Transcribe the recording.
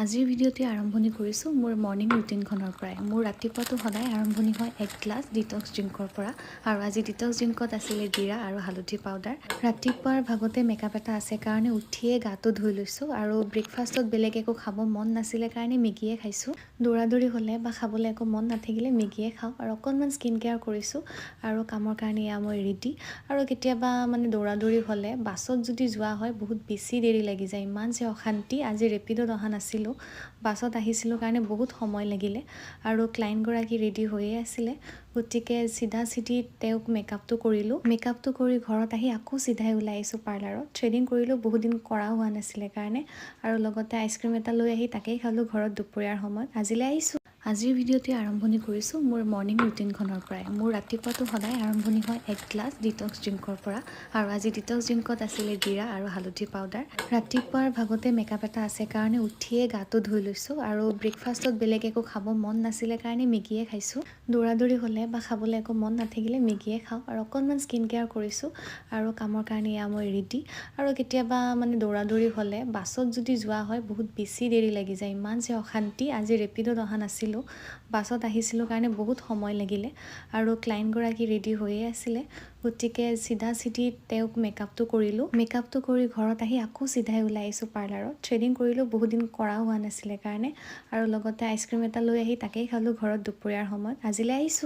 আজিৰ ভিডিঅ'টি আৰম্ভণি কৰিছোঁ মোৰ মৰ্ণিং ৰুটিনখনৰ পৰাই। মোৰ ৰাতিপুৱাটো সদায় আৰম্ভণি হয় এক গ্লাছ ডিটক্স ড্ৰিংকৰ পৰা। আৰু আজি ডিটক্স ড্ৰিংকত আছিলে জিৰা আৰু হালধি পাউডাৰ। ৰাতিপুৱাৰ ভাগতে মেকআপ এটা আছে কাৰণে উঠিয়ে গাটো ধুই লৈছোঁ আৰু ব্ৰেকফাষ্টত বেলেগ একো খাব মন নাছিলে কাৰণে মেগীয়ে খাইছোঁ। দৌৰাদৌৰি হ'লে বা খাবলৈ একো মন নাথাকিলে মেগীয়ে খাওঁ আৰু অকণমান স্কিন কেয়াৰ কৰিছোঁ আৰু কামৰ কাৰণে এয়া মই ৰেডি। আৰু কেতিয়াবা দৌৰাদৌৰি হ'লে বাছত যদি যোৱা হয় বহুত বেছি দেৰি লাগি যায়, ইমান যে অশান্তি। আজি ৰেপিডত অহা নাছিলোঁ, বাছত আহিছিলোঁ কাৰণে বহুত সময় লাগিলে আৰু ক্লাইণ্টগৰাকী ৰেডি হৈয়ে আছিলে, গতিকে চিধা চিধি তেওঁক মেকআপটো কৰিলোঁ। মেকআপটো কৰি ঘৰত আহি আকৌ চিধাই ওলাই আহিছোঁ পাৰ্লাৰত। থ্ৰেডিং কৰিলোঁ, বহুত দিন কৰা হোৱা নাছিলে কাৰণে, আৰু লগতে আইচক্ৰীম এটা লৈ আহি তাকেই খালোঁ ঘৰত দুপৰীয়াৰ সময়ত। আজিলৈ আহিছোঁ। আজিৰ ভিডিঅ'টি আৰম্ভণি কৰিছোঁ মোৰ মৰ্ণিং ৰুটিনখনৰ পৰাই। মোৰ ৰাতিপুৱাটো সদায় আৰম্ভণি হয় এক গ্লাছ ডিটক্স ড্ৰিংকৰ পৰা। আৰু আজি ডিটক্স ড্ৰিংকত আছিলে জিৰা আৰু হালধি পাউডাৰ। ৰাতিপুৱাৰ ভাগতে মেকআপ এটা আছে কাৰণে উঠিয়ে গাটো ধুই লৈছোঁ আৰু ব্ৰেকফাষ্টত বেলেগ একো খাব মন নাছিলে কাৰণে মেগীয়ে খাইছোঁ। দৌৰাদৌৰি হ'লে বা খাবলৈ একো মন নাথাকিলে মেগীয়ে খাওঁ আৰু অকণমান স্কিন কেয়াৰ কৰিছোঁ আৰু কামৰ কাৰণে এয়া মই ৰেডি। আৰু কেতিয়াবা দৌৰাদৌৰি হ'লে বাছত যদি যোৱা হয় বহুত বেছি দেৰি লাগি যায়, ইমান যে অশান্তি। আজি ৰেপিডত অহা নাছিলোঁ, বাছত আহিছিলোঁ কাৰণে বহুত সময় লাগিলে আৰু ক্লাইণ্টগৰাকী ৰেডি হৈয়ে আছিলে, গতিকে চিধা চিধি তেওঁক মেকআপটো কৰিলোঁ। মেকআপটো কৰি ঘৰত আহি আকৌ চিধাই ওলাই আহিছোঁ পাৰ্লাৰত। থ্ৰেডিং কৰিলোঁ, বহুত দিন কৰা হোৱা নাছিলে কাৰণে, আৰু লগতে আইচক্ৰীম এটা লৈ আহি তাকেই খালোঁ ঘৰত দুপৰীয়াৰ সময়ত। আজিলৈ আহিছোঁ।